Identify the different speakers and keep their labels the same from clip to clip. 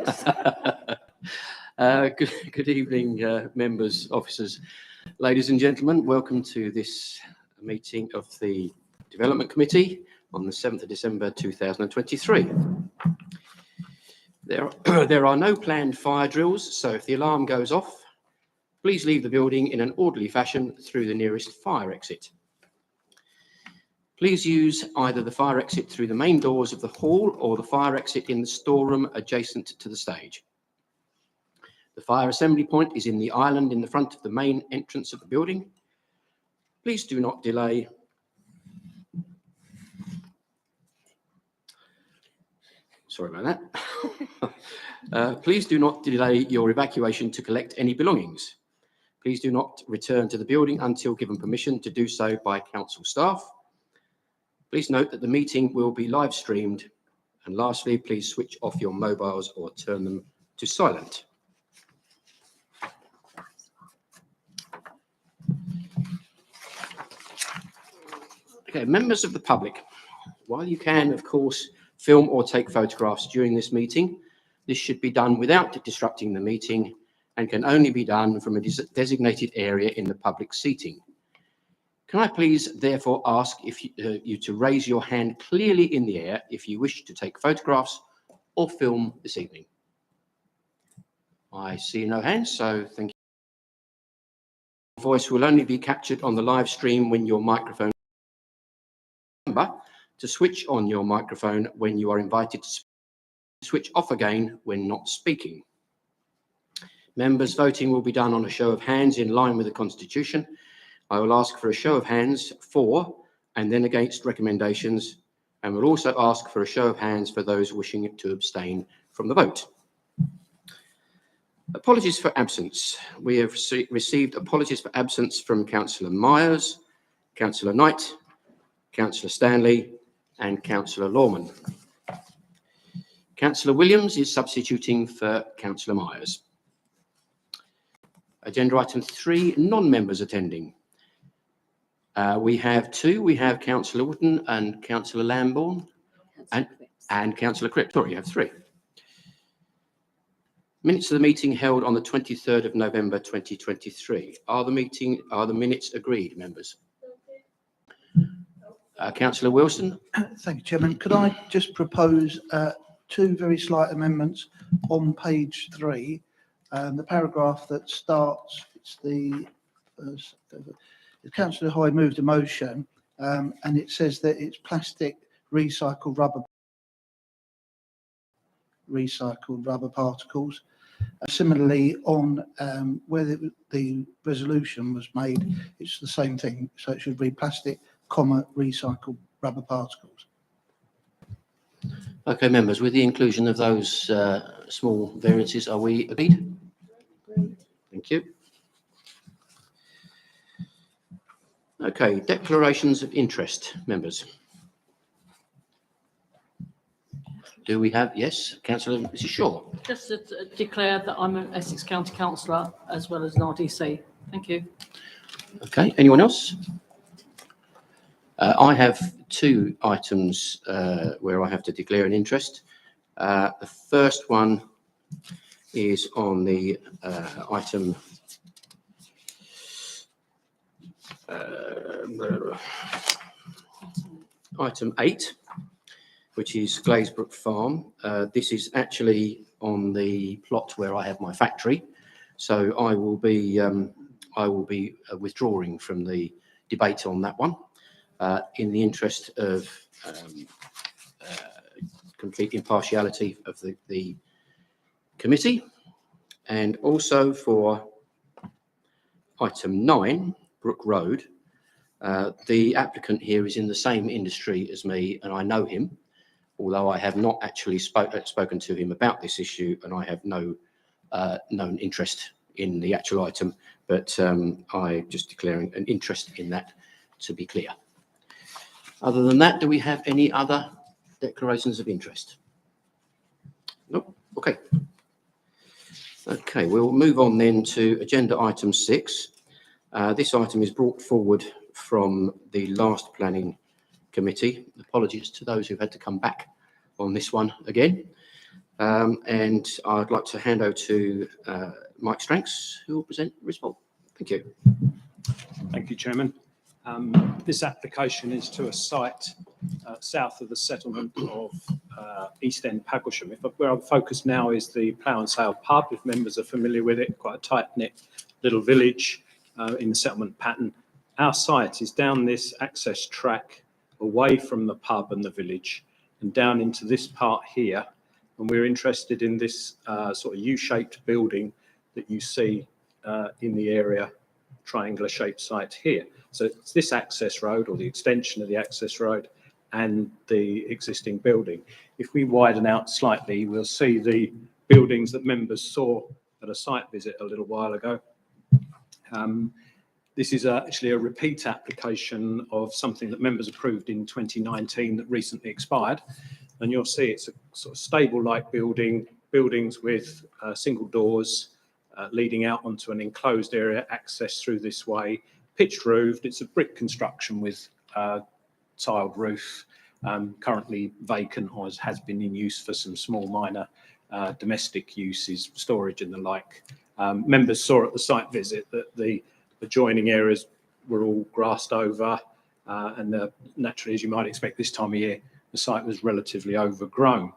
Speaker 1: Yes.
Speaker 2: Good evening, members, officers, ladies and gentlemen. Welcome to this meeting of the Development Committee on the 7th of December 2023. There are no planned fire drills, so if the alarm goes off, please leave the building in an orderly fashion through the nearest fire exit. Please use either the fire exit through the main doors of the hall or the fire exit in the storeroom adjacent to the stage. The fire assembly point is in the island in the front of the main entrance of the building. Please do not delay. Sorry about that. Please do not delay your evacuation to collect any belongings. Please do not return to the building until given permission to do so by council staff. Please note that the meeting will be live streamed. And lastly, please switch off your mobiles or turn them to silent. Okay, members of the public, while you can, of course, film or take photographs during this meeting, this should be done without disrupting the meeting and can only be done from a designated area in the public seating. Can I please therefore ask you to raise your hand clearly in the air if you wish to take photographs or film this evening? I see no hands, so thank you. Your voice will only be captured on the live stream when your microphone. Remember to switch on your microphone when you are invited to speak. Switch off again when not speaking. Members, voting will be done on a show of hands in line with the Constitution. I will ask for a show of hands for and then against recommendations, and will also ask for a show of hands for those wishing to abstain from the vote. Apologies for absence. We have received apologies for absence from Councillor Myers, Councillor Knight, Councillor Stanley and Councillor Lawman. Councillor Williams is substituting for Councillor Myers. Agenda item 3, non-members attending. We have two. We have Councillor Wootton and Councillor Lambourne and Councillor Cripps. Sorry, you have 3. Minutes of the meeting held on the 23rd of November 2023. Are the minutes agreed, members? Councillor Wilson.
Speaker 3: Thank you, Chairman. Could I just propose 2 very slight amendments on page 3? The paragraph that starts, Councillor Hoy moved a motion, and it says that it's plastic recycled rubber particles. Similarly, on where the resolution was made, it's the same thing. So it should read plastic, recycled rubber particles.
Speaker 2: Okay, members, with the inclusion of those small variances, are we agreed? Thank you. Okay, declarations of interest, members. Do we have, yes, Councillor Mrs. Shaw.
Speaker 1: Just to declare that I'm an Essex County Councillor as well as an RDC. Thank you.
Speaker 2: Okay, anyone else? I have 2 items where I have to declare an interest. The first one is on the item item 8, which is Glazebrook Farm. This is actually on the plot where I have my factory, so I will be withdrawing from the debate on that one in the interest of complete impartiality of the committee, and also for item 9, Brook Road. The applicant here is in the same industry as me, and I know him, although I have not actually spoken to him about this issue, and I have no known interest in the actual item, but I just declaring an interest in that, to be clear. Other than that, do we have any other declarations of interest? Nope. Okay. Okay, we'll move on then to agenda item 6. This item is brought forward from the last planning committee. Apologies to those who've had to come back on this one again. And I'd like to hand over to Mike Stranks, who will present the report. Thank you.
Speaker 4: Thank you, Chairman. This application is to a site south of the settlement of East End Paglesham. Where I'm focused now is the Plough and Sale pub, if members are familiar with it, quite a tight-knit little village in the settlement pattern. Our site is down this access track away from the pub and the village and down into this part here. And we're interested in this sort of U-shaped building that you see in the area, triangular shaped site here. So it's this access road or the extension of the access road and the existing building. If we widen out slightly, we'll see the buildings that members saw at a site visit a little while ago. This is actually a repeat application of something that members approved in 2019 that recently expired. And you'll see it's a sort of stable-like buildings with single doors leading out onto an enclosed area, access through this way, pitched roofed. It's a brick construction with tiled roof, currently vacant or has been in use for some small minor domestic uses, storage and the like. Members saw at the site visit that the adjoining areas were all grassed over and naturally, as you might expect this time of year, the site was relatively overgrown.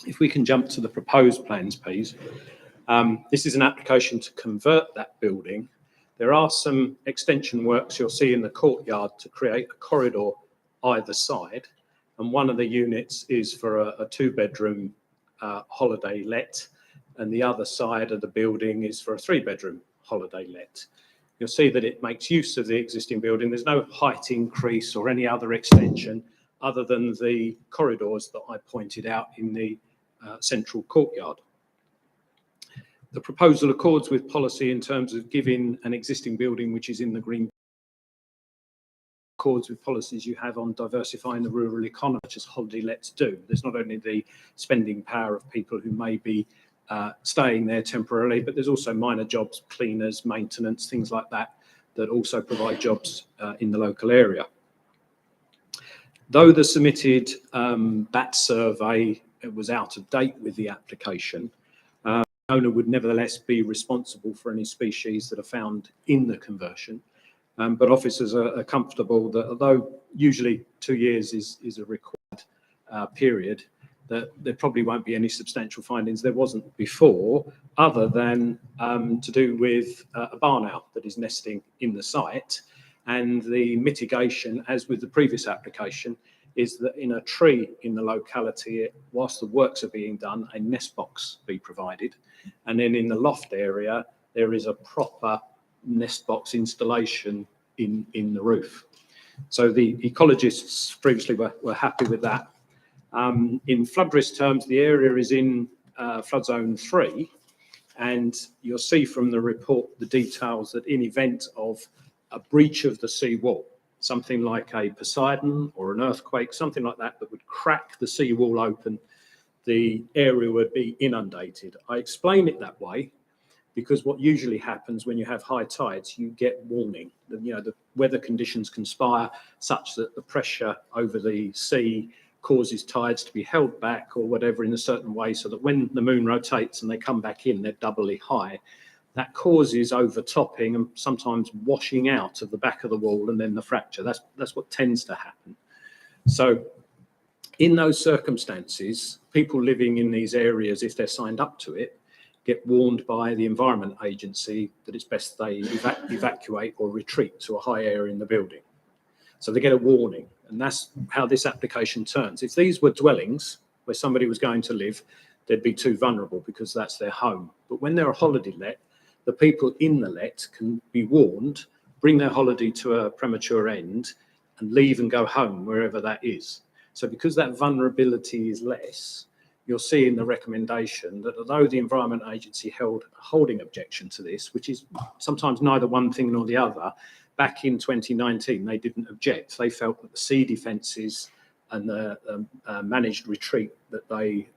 Speaker 4: If we can jump to the proposed plans, please. This is an application to convert that building. There are some extension works you'll see in the courtyard to create a corridor either side. And one of the units is for a two-bedroom holiday let, and the other side of the building is for a three-bedroom holiday let. You'll see that it makes use of the existing building. There's no height increase or any other extension other than the corridors that I pointed out in the central courtyard. The proposal accords with policy in terms of giving an existing building which is in the green, accords with policies you have on diversifying the rural economy, such as holiday lets do. There's not only the spending power of people who may be staying there temporarily, but there's also minor jobs, cleaners, maintenance, things like that, that also provide jobs in the local area. Though the submitted bat survey was out of date with the application, the owner would nevertheless be responsible for any species that are found in the conversion. But officers are comfortable that although usually 2 years is a required period, that there probably won't be any substantial findings. There wasn't before, other than to do with a barn owl that is nesting in the site. And the mitigation, as with the previous application, is that in a tree in the locality, whilst the works are being done, a nest box be provided. And then in the loft area, there is a proper nest box installation in the roof. So the ecologists previously were happy with that. In flood risk terms, the area is in flood zone 3, and you'll see from the report the details that in event of a breach of the seawall, something like a Poseidon or an earthquake, something like that, that would crack the seawall open, the area would be inundated. I explain it that way because what usually happens when you have high tides, you get warning. The weather conditions conspire such that the pressure over the sea causes tides to be held back or whatever in a certain way, so that when the moon rotates and they come back in, they're doubly high. That causes overtopping and sometimes washing out of the back of the wall and then the fracture. That's what tends to happen. So in those circumstances, people living in these areas, if they're signed up to it, get warned by the Environment Agency that it's best they evacuate or retreat to a high area in the building. So they get a warning, and that's how this application turns. If these were dwellings where somebody was going to live, they'd be too vulnerable because that's their home. But when they're a holiday let, the people in the let can be warned, bring their holiday to a premature end, and leave and go home wherever that is. So because that vulnerability is less, you'll see in the recommendation that although the Environment Agency held a holding objection to this, which is sometimes neither one thing nor the other, back in 2019, they didn't object. They felt that the sea defences and the managed retreat that they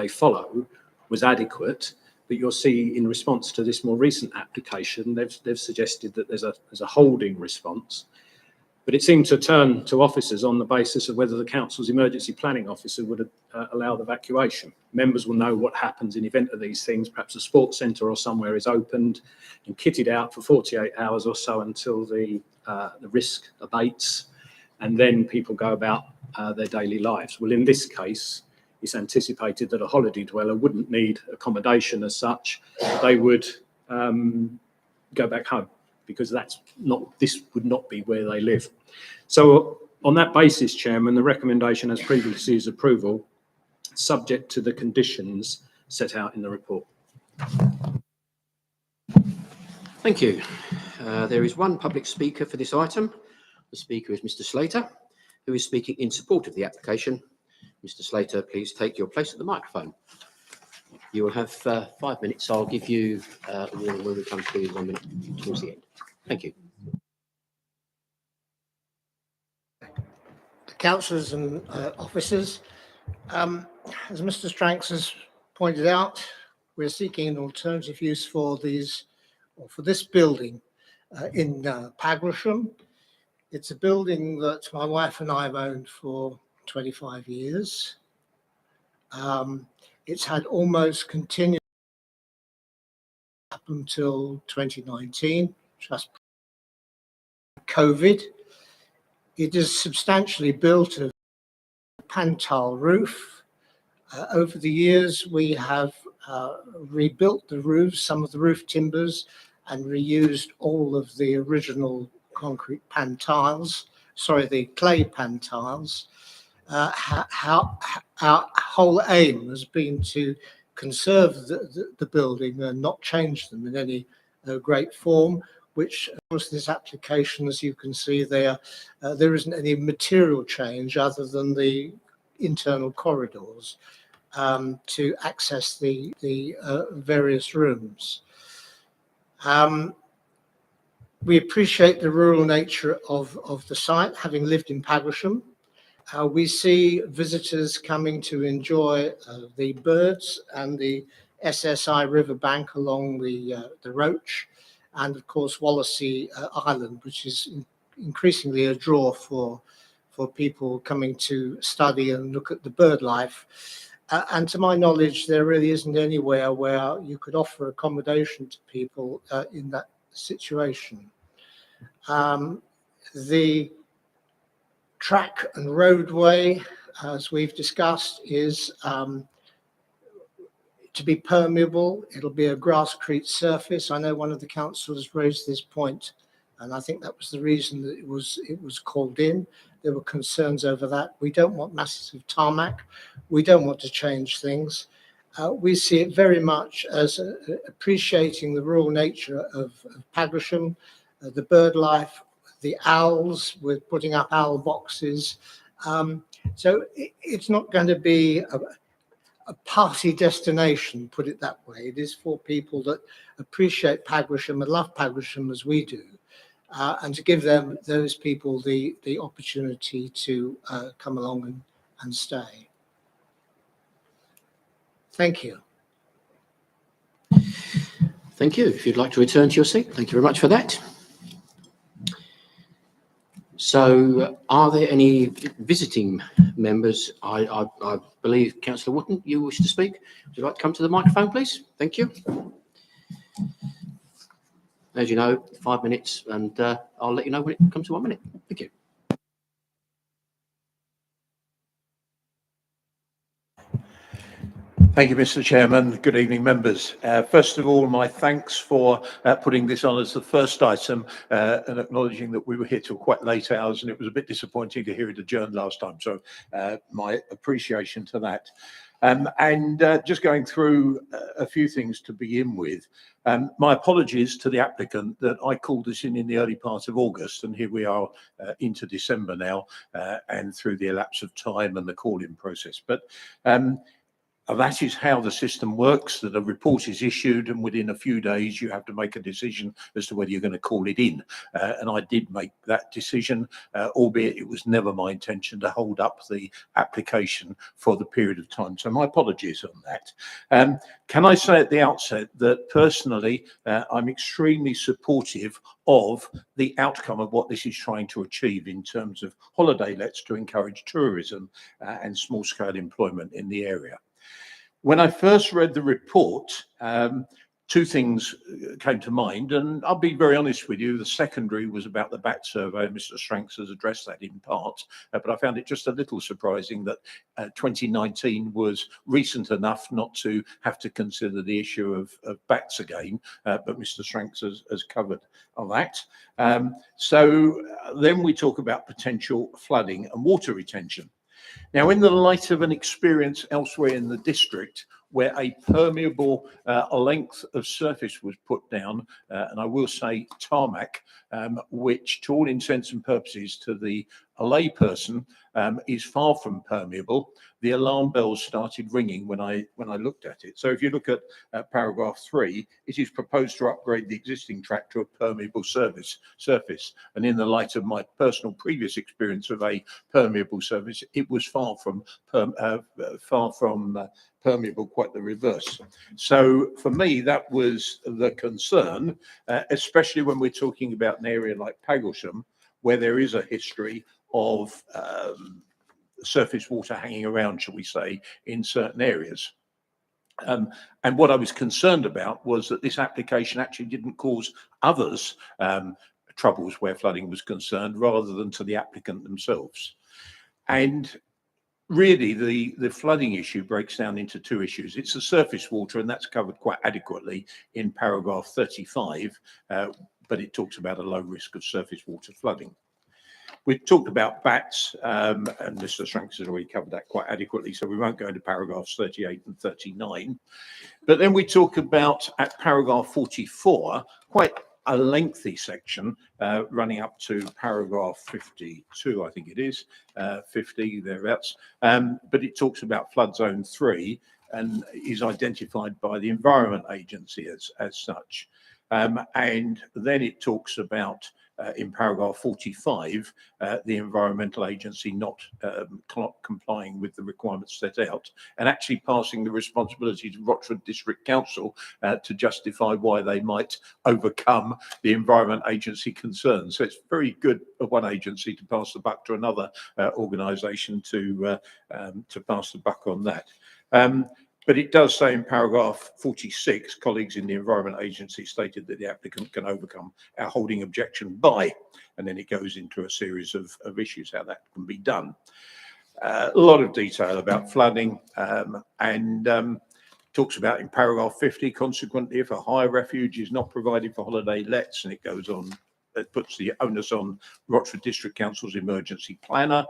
Speaker 4: follow was adequate. But you'll see in response to this more recent application, they've suggested that there's a holding response. But it seemed to turn to officers on the basis of whether the council's emergency planning officer would allow the evacuation. Members will know what happens in event of these things. Perhaps a sports centre or somewhere is opened and kitted out for 48 hours or so until the risk abates, and then people go about their daily lives. Well, in this case, it's anticipated that a holiday dweller wouldn't need accommodation as such. They would go back home, because this would not be where they live. So on that basis, Chairman, the recommendation as previously is approval, subject to the conditions set out in the report.
Speaker 2: Thank you. There is one public speaker for this item. The speaker is Mr. Slater, who is speaking in support of the application. Mr. Slater, please take your place at the microphone. You will have 5 minutes. I'll give you a warning when we come to 1 minute towards the end. Thank you.
Speaker 5: Councillors and officers, as Mr. Stranks has pointed out, we're seeking an alternative use for this building in Pagrisham. It's a building that my wife and I have owned for 25 years. It's had almost continuous up until 2019, just COVID. It is substantially built of pantile roof. Over the years, we have rebuilt the roofs, some of the roof timbers, and reused all of the original concrete pantiles, the clay pantiles. Our whole aim has been to conserve the building and not change them in any great form, which of course this application, as you can see there isn't any material change other than the internal corridors to access the various rooms. We appreciate the rural nature of the site, having lived in Pagrisham. We see visitors coming to enjoy the birds and the SSI riverbank along the Roach, and of course Wallasey Island, which is increasingly a draw for people coming to study and look at the bird life. And to my knowledge, there really isn't anywhere where you could offer accommodation to people in that situation. The track and roadway, as we've discussed, is to be permeable. It'll be a grasscrete surface. I know one of the councillors raised this point, and I think that was the reason that it was called in. There were concerns over that. We don't want massive tarmac. We don't want to change things. We see it very much as appreciating the rural nature of Pagrisham, the bird life, the owls. We're putting up owl boxes. So it's not going to be a party destination, put it that way. It is for people that appreciate Pagrisham and love Pagrisham as we do, and to give those people the opportunity to come along and stay. Thank you.
Speaker 2: Thank you. If you'd like to return to your seat, thank you very much for that. So are there any visiting members? I believe Councillor Wootton, you wish to speak. Would you like to come to the microphone, please? Thank you. As you know, 5 minutes, and I'll let you know when it comes to 1 minute. Thank you.
Speaker 6: Thank you, Mr. Chairman. Good evening, members. First of all, my thanks for putting this on as the first item and acknowledging that we were here till quite late hours, and it was a bit disappointing to hear it adjourned last time. So my appreciation to that. And just going through a few things to begin with. My apologies to the applicant that I called this in the early part of August, and here we are into December now, and through the elapse of time and the call-in process. But That is how the system works, that a report is issued and within a few days you have to make a decision as to whether you're going to call it in. And I did make that decision, albeit it was never my intention to hold up the application for the period of time. So my apologies on that. Can I say at the outset that personally, I'm extremely supportive of the outcome of what this is trying to achieve in terms of holiday lets to encourage tourism and small scale employment in the area. When I first read the report, two things came to mind, and I'll be very honest with you. The secondary was about the BAT survey. Mr. Stranks has addressed that in part, but I found it just a little surprising that 2019 was recent enough not to have to consider the issue of BATs again, but Mr. Stranks has covered on that. So then we talk about potential flooding and water retention. Now, in the light of an experience elsewhere in the district where a permeable length of surface was put down, and I will say tarmac, which to all intents and purposes to the layperson is far from permeable, the alarm bells started ringing when I looked at it. So if you look at paragraph 3, it is proposed to upgrade the existing track to a permeable surface. And in the light of my personal previous experience of a permeable surface, it was far from permeable, quite the reverse. So for me, that was the concern, especially when we're talking about an area like Paglesham, where there is a history of surface water hanging around, shall we say, in certain areas. And what I was concerned about was that this application actually didn't cause others troubles where flooding was concerned, rather than to the applicant themselves. And really, the flooding issue breaks down into two issues. It's the surface water, and that's covered quite adequately in paragraph 35, but it talks about a low risk of surface water flooding. We've talked about bats, and Mr. Stranks has already covered that quite adequately, so we won't go into paragraphs 38 and 39. But then we talk about, at paragraph 44, quite a lengthy section running up to paragraph 52, I think it is, 50 thereabouts. But it talks about flood zone 3 and is identified by the Environment Agency as such. And then it talks about, in paragraph 45, the Environmental Agency not complying with the requirements set out, and actually passing the responsibility to Rochford District Council to justify why they might overcome the Environment Agency concerns. So it's very good of one agency to pass the buck to another organisation to pass the buck on that. But it does say in paragraph 46, colleagues in the Environment Agency stated that the applicant can overcome our holding objection by, and then it goes into a series of issues how that can be done. A lot of detail about flooding, and talks about in paragraph 50, consequently, if a hire refuge is not provided for holiday lets, and it goes on, it puts the onus on Rochford District Council's emergency planner,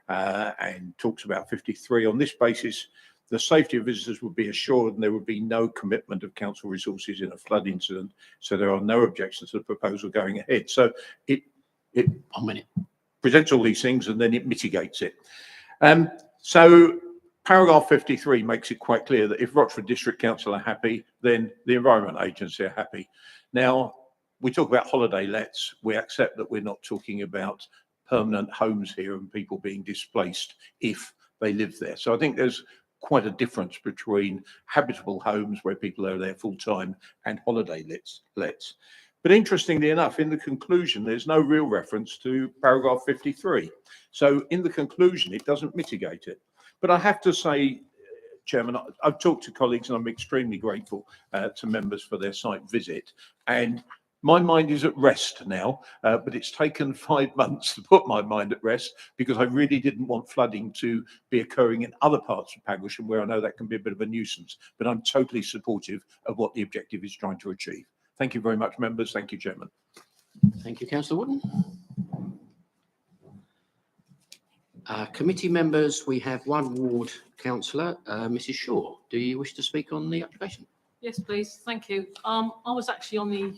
Speaker 6: and talks about 53. On this basis, the safety of visitors would be assured and there would be no commitment of council resources in a flood incident. So there are no objections to the proposal going ahead. So it presents all these things and then it mitigates it. So paragraph 53 makes it quite clear that if Rochford District Council are happy, then the Environment Agency are happy. Now, we talk about holiday lets. We accept that we're not talking about permanent homes here and people being displaced if they live there. So I think there's quite a difference between habitable homes where people are there full time and holiday lets. But interestingly enough, in the conclusion, there's no real reference to paragraph 53. So in the conclusion, it doesn't mitigate it. But I have to say, Chairman, I've talked to colleagues and I'm extremely grateful to members for their site visit. And my mind is at rest now, but it's taken 5 months to put my mind at rest because I really didn't want flooding to be occurring in other parts of Paglesham where I know that can be a bit of a nuisance, but I'm totally supportive of what the objective is trying to achieve. Thank you very much, members. Thank you, Chairman.
Speaker 2: Thank you, Councillor Wooden. Committee members, we have one ward councillor, Mrs. Shaw. Do you wish to speak on the application?
Speaker 1: Yes, please. Thank you. I was actually on the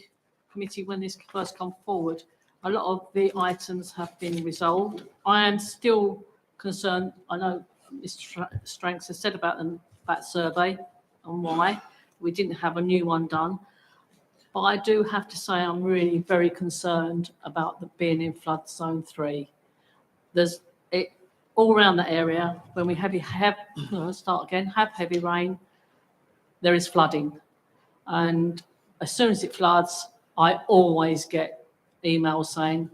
Speaker 1: committee when this first come forward. A lot of the items have been resolved. I am still concerned. I know Mr. Stranks has said about the that survey and why. We didn't have a new one done. But I do have to say I'm really very concerned about being in flood zone 3. There's it all around that area. When we have heavy rain, there is flooding. And as soon as it floods, I always get emails saying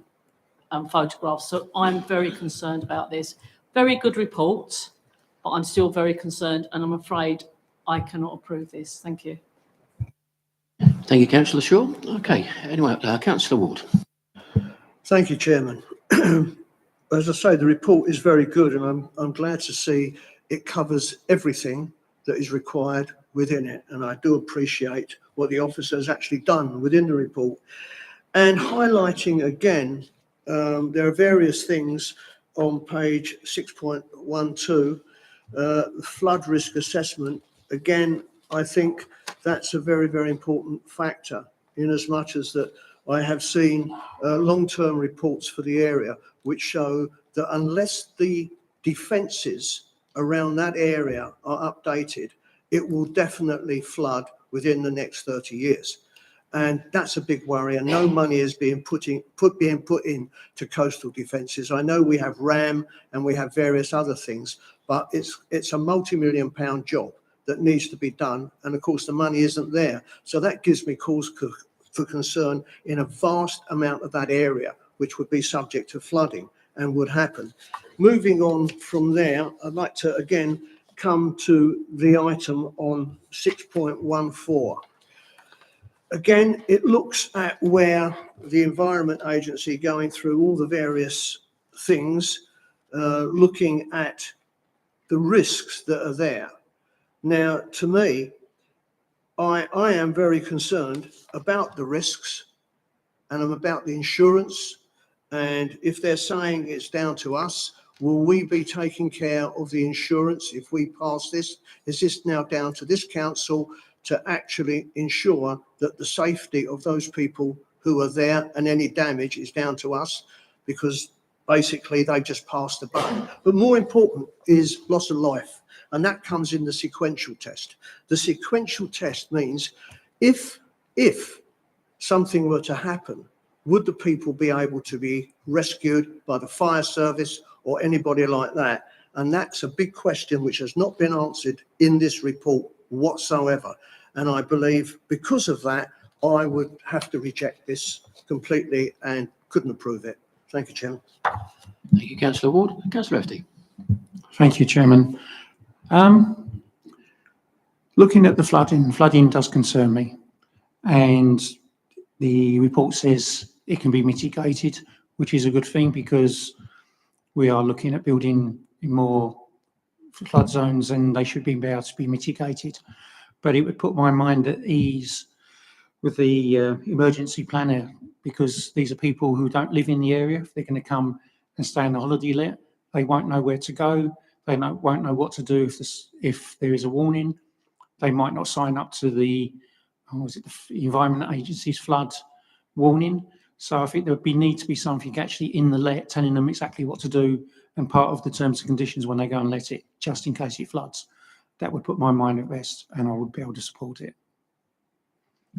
Speaker 1: photographs. So I'm very concerned about this. Very good report, but I'm still very concerned, and I'm afraid I cannot approve this. Thank you.
Speaker 2: Thank you, councillor Shaw. Okay, anyway, councillor Ward.
Speaker 7: Thank you, Chairman. As I say, the report is very good, and I'm glad to see it covers everything that is required within it. And I do appreciate what the officer has actually done within the report. And highlighting again, there are various things on page 6.12, flood risk assessment. Again, I think that's a very, very important factor, in as much as that I have seen long-term reports for the area which show that unless the defences around that area are updated, it will definitely flood within the next 30 years. And that's a big worry, and no money is being put in to coastal defences. I know we have RAM and we have various other things, but it's a multi-million-pound job that needs to be done, and of course the money isn't there. So that gives me cause for concern in a vast amount of that area, which would be subject to flooding and would happen. Moving on from there, I'd like to again come to the item on 6.14. Again, it looks at where the Environment Agency, going through all the various things, looking at the risks that are there. Now, to me, I am very concerned about the risks, and I'm about the insurance. And if they're saying it's down to us, will we be taking care of the insurance if we pass this? Is this now down to this council to actually ensure that the safety of those people who are there and any damage is down to us? Because basically they just passed the buck. But more important is loss of life, and that comes in the sequential test. The sequential test means if something were to happen, would the people be able to be rescued by the fire service or anybody like that? And that's a big question which has not been answered in this report whatsoever. And I believe because of that, I would have to reject this completely and couldn't approve it. Thank you, Chairman.
Speaker 2: Thank you, councillor Ward. Councillor Efty.
Speaker 8: Thank you, Chairman. Looking at the flooding does concern me, and the report says it can be mitigated, which is a good thing because we are looking at building in more flood zones and they should be able to be mitigated. But it would put my mind at ease with the emergency planner, because these are people who don't live in the area. If they're going to come and stay in the holiday let, they won't know where to go. They won't know what to do if there is a warning. They might not sign up to the Environment Agency's flood warning. So I think there would need to be something actually in the let telling them exactly what to do, and part of the terms and conditions when they go and let it, just in case it floods. That would put my mind at rest, and I would be able to support it.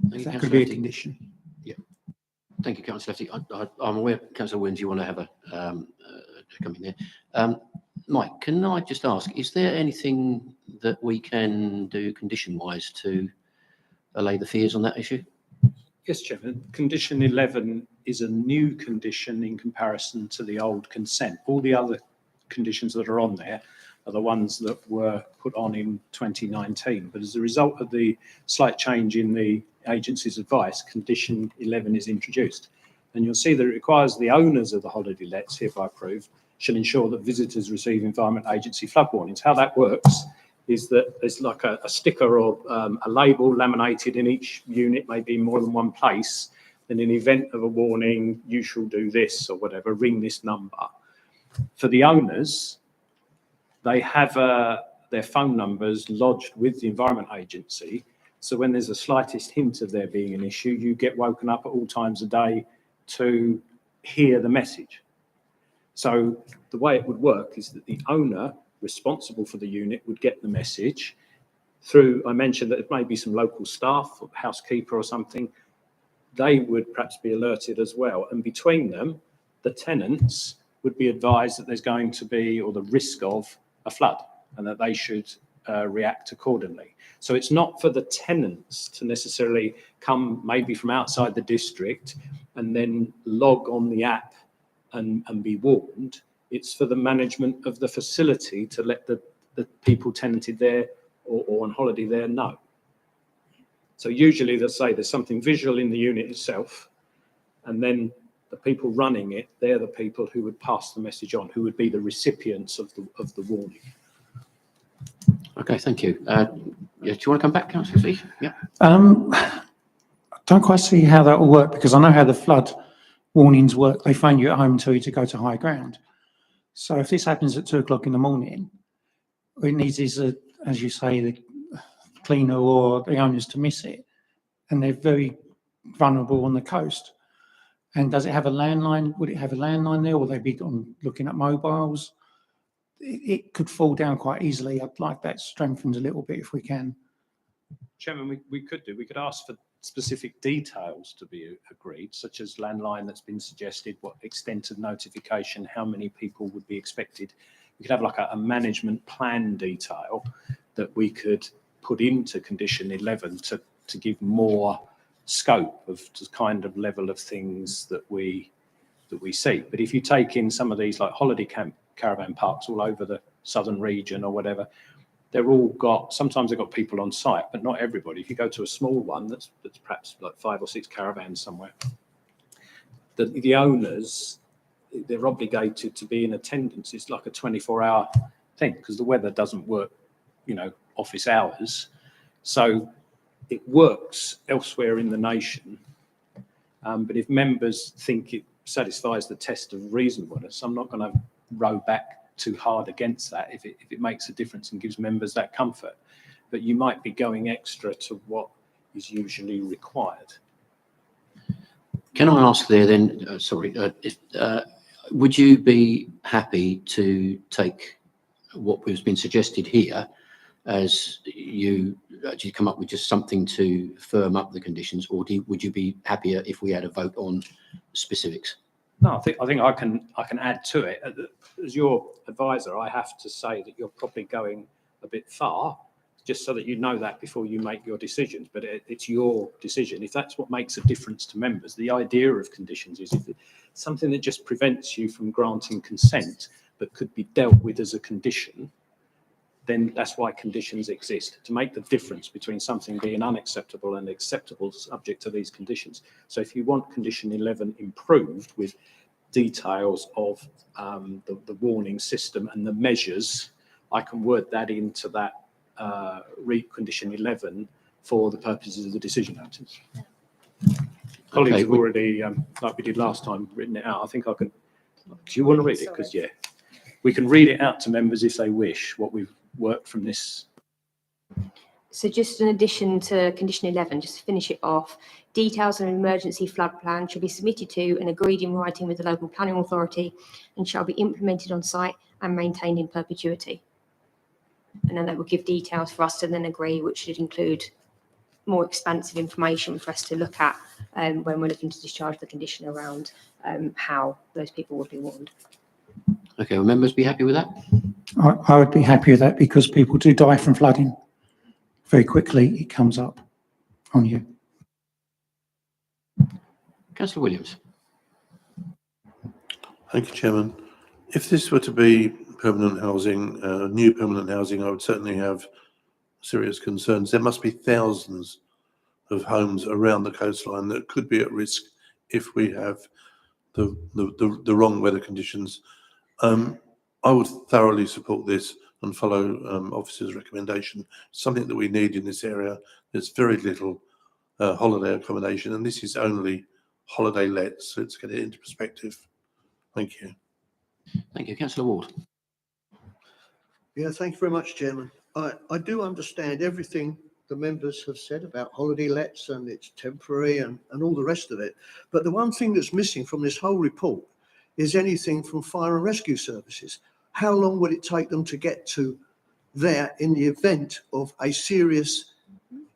Speaker 8: That could be a condition.
Speaker 2: Yeah. Thank you, councillor Efty. I'm aware, councillor Wins, you want to have a come in there. Mike, can I just ask, is there anything that we can do condition-wise to allay the fears on that issue?
Speaker 4: Yes, Chairman. Condition 11 is a new condition in comparison to the old consent. All the other conditions that are on there are the ones that were put on in 2019. But as a result of the slight change in the agency's advice, condition 11 is introduced. And you'll see that it requires the owners of the holiday lets, hereby approved, shall ensure that visitors receive Environment Agency flood warnings. How that works is that there's like a sticker or a label laminated in each unit, maybe in more than one place. Then in the event of a warning, you shall do this or whatever, ring this number. For the owners, they have their phone numbers lodged with the Environment Agency. So when there's the slightest hint of there being an issue, you get woken up at all times of day to hear the message. So the way it would work is that the owner responsible for the unit would get the message. through, I mentioned that it may be some local staff, or housekeeper or something, they would perhaps be alerted as well. And between them, the tenants would be advised that there's going to be, or the risk of, a flood, and that they should react accordingly. So it's not for the tenants to necessarily come maybe from outside the district and then log on the app and be warned. It's for the management of the facility to let the people tenanted there or on holiday there know. So usually they'll say there's something visual in the unit itself, and then the people running it, they're the people who would pass the message on, who would be the recipients of the warning.
Speaker 2: Okay, thank you. Yeah, do you want to come back, Councillor Fee? Yeah.
Speaker 8: I don't quite see how that will work, because I know how the flood warnings work. They phone you at home and tell you to go to high ground. So if this happens at 2 o'clock in the morning, it needs is, as you say, the cleaner or the owners to miss it. And they're very vulnerable on the coast. And does it have a landline? Would it have a landline there? Or will they be looking at mobiles? It could fall down quite easily. I'd like that strengthened a little bit if we can.
Speaker 4: Chairman, we could ask for specific details to be agreed, such as landline that's been suggested, what extent of notification, how many people would be expected. We could have like a management plan detail that we could put into condition 11 to give more scope of the kind of level of things that we see. But if you take in some of these like holiday camp caravan parks all over the southern region or whatever, they're all got, sometimes they've got people on site, but not everybody. If you go to a small one that's perhaps like 5 or 6 caravans somewhere, the owners, they're obligated to be in attendance. It's like a 24-hour thing because the weather doesn't work, office hours. So it works elsewhere in the nation. But if members think it satisfies the test of reasonableness, I'm not going to row back too hard against that if it makes a difference and gives members that comfort. But you might be going extra to what is usually required.
Speaker 2: Can I ask there then, would you be happy to take what has been suggested here as you actually come up with just something to firm up the conditions, or would you be happier if we had a vote on specifics?
Speaker 4: No, I think I can add to it. As your advisor, I have to say that you're probably going a bit far, just so that you know that before you make your decisions. But it's your decision. If that's what makes a difference to members, the idea of conditions is if it's something that just prevents you from granting consent, but could be dealt with as a condition, then that's why conditions exist, to make the difference between something being unacceptable and acceptable subject to these conditions. So if you want condition 11 improved with details of the warning system and the measures, I can word that into that condition 11 for the purposes of the decision notice. Colleagues have already, like we did last time, written it out. I think I can. Do you want to read it? Because we can read it out to members if they wish, what we've worked from this.
Speaker 9: So just in addition to condition 11, just to finish it off, details of an emergency flood plan shall be submitted to and agreed in writing with the local planning authority and shall be implemented on site and maintained in perpetuity. And then that will give details for us to then agree, which should include more expansive information for us to look at when we're looking to discharge the condition around how those people would be warned.
Speaker 2: Okay, will members be happy with that?
Speaker 8: I would be happy with that because people do die from flooding. Very quickly, it comes up on you.
Speaker 2: Councillor Williams.
Speaker 6: Thank you, Chairman. If this were to be permanent housing, new permanent housing, I would certainly have serious concerns. There must be thousands of homes around the coastline that could be at risk if we have the wrong weather conditions. I would thoroughly support this and follow officer's recommendation. Something that we need in this area. There's very little holiday accommodation, and this is only holiday lets. So let's get it into perspective. Thank you.
Speaker 2: Thank you, Councillor Ward.
Speaker 7: Yeah, thank you very much, Chairman. I do understand everything the members have said about holiday lets and it's temporary and all the rest of it. But the one thing that's missing from this whole report is anything from fire and rescue services. How long would it take them to get to there in the event of a serious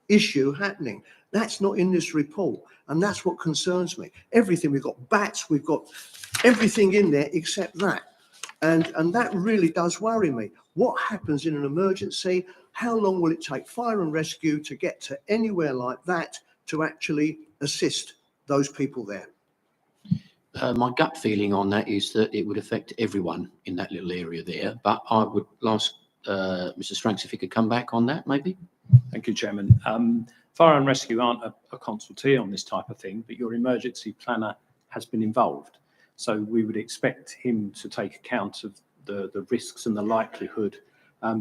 Speaker 7: issue happening. That's not in this report, and that's what concerns me. Everything, we've got bats, we've got everything in there except that. And that really does worry me. What happens in an emergency? How long will it take fire and rescue to get to anywhere like that to actually assist those people there?
Speaker 2: My gut feeling on that is that it would affect everyone in that little area there, but I would ask Mr. Stranks if he could come back on that, maybe.
Speaker 4: Thank you, Chairman. Fire and rescue aren't a consultee on this type of thing, but your emergency planner has been involved. So we would expect him to take account of the risks and the likelihood,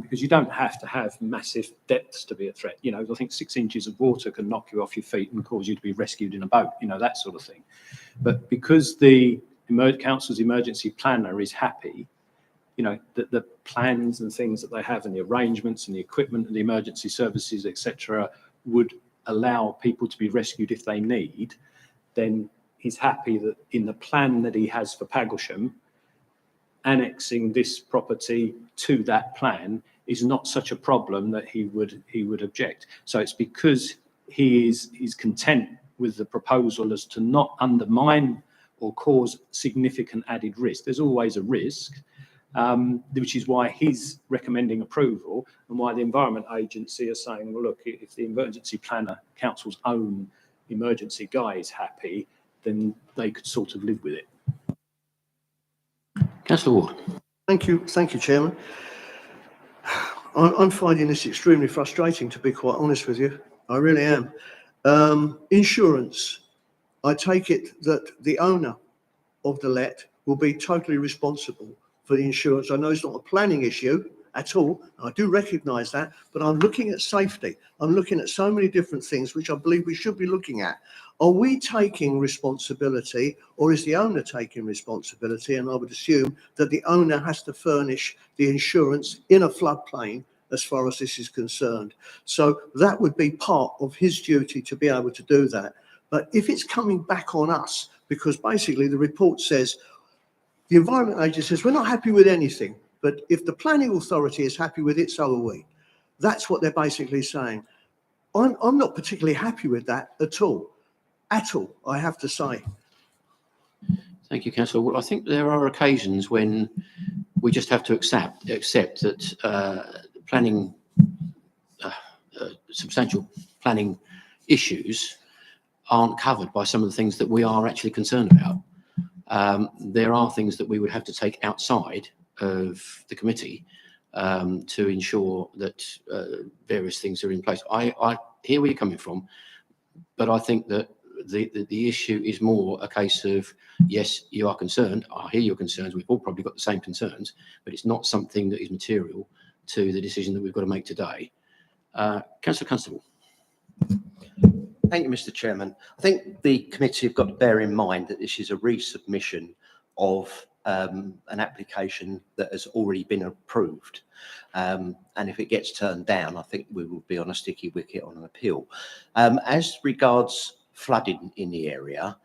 Speaker 4: because you don't have to have massive depths to be a threat. You know, I think 6 inches of water can knock you off your feet and cause you to be rescued in a boat, you know, that sort of thing. But because the council's emergency planner is happy, you know, the plans and things that they have and the arrangements and the equipment and the emergency services, etc., would allow people to be rescued if they need, then he's happy that in the plan that he has for Paglesham, annexing this property to that plan is not such a problem that he would object. So it's because he's content with the proposal as to not undermine or cause significant added risk. There's always a risk, which is why he's recommending approval and why the Environment Agency are saying, well, look, if the emergency planner, council's own emergency guy is happy, then they could sort of live with it.
Speaker 2: Councillor Ward.
Speaker 7: Thank you, Chairman. I'm finding this extremely frustrating, to be quite honest with you. I really am. Insurance. I take it that the owner of the let will be totally responsible for the insurance. I know it's not a planning issue at all. I do recognise that, but I'm looking at safety. I'm looking at so many different things which I believe we should be looking at. Are we taking responsibility, or is the owner taking responsibility? And I would assume that the owner has to furnish the insurance in a floodplain as far as this is concerned. So that would be part of his duty to be able to do that. But if it's coming back on us, because basically the report says, the Environment Agency says, we're not happy with anything, but if the planning authority is happy with it, so are we. That's what they're basically saying. I'm not particularly happy with that at all, I have to say.
Speaker 2: Thank you, Councillor Ward. I think there are occasions when we just have to accept that planning, substantial planning issues aren't covered by some of the things that we are actually concerned about. There are things that we would have to take outside of the committee to ensure that various things are in place. I hear where you're coming from, but I think that the issue is more a case of, yes, you are concerned. I hear your concerns. We've all probably got the same concerns, but it's not something that is material to the decision that we've got to make today. Councillor Constable.
Speaker 10: Thank you, Mr. Chairman. I think the committee have got to bear in mind that this is a resubmission of an application that has already been approved. And if it gets turned down, I think we will be on a sticky wicket on an appeal. As regards flooding in the area,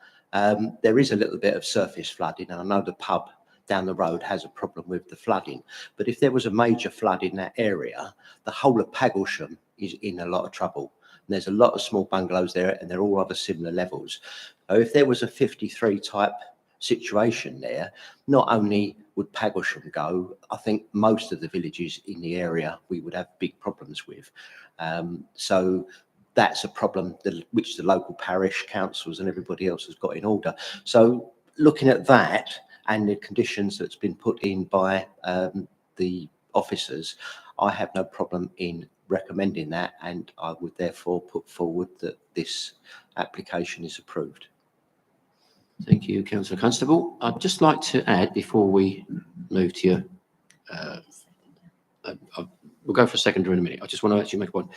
Speaker 10: there is a little bit of surface flooding, and I know the pub down the road has a problem with the flooding. But if there was a major flood in that area, the whole of Paglesham is in a lot of trouble. And there's a lot of small bungalows there, and they're all of a similar levels. So if there was a 53 type situation there, not only would Paglesham go, I think most of the villages in the area we would have big problems with. So that's a problem which the local parish councils and everybody else has got in order. So looking at that and the conditions that's been put in by the officers, I have no problem in recommending that, and I would therefore put forward that this application is approved.
Speaker 2: Thank you, Councillor Constable. I'd just like to add, before we move to your, we'll go for a seconder in a minute. I just want to actually make a point.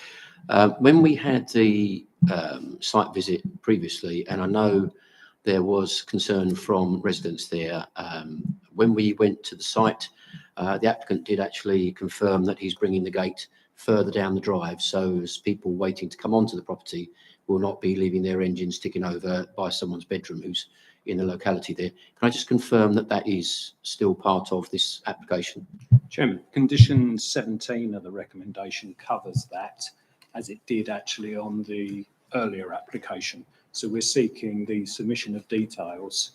Speaker 2: When we had the site visit previously, and I know there was concern from residents there, when we went to the site, the applicant did actually confirm that he's bringing the gate further down the drive, so as people waiting to come onto the property will not be leaving their engines ticking over by someone's bedroom who's in the locality there. Can I just confirm that that is still part of this application?
Speaker 4: Chairman, condition 17 of the recommendation covers that, as it did actually on the earlier application. So we're seeking the submission of details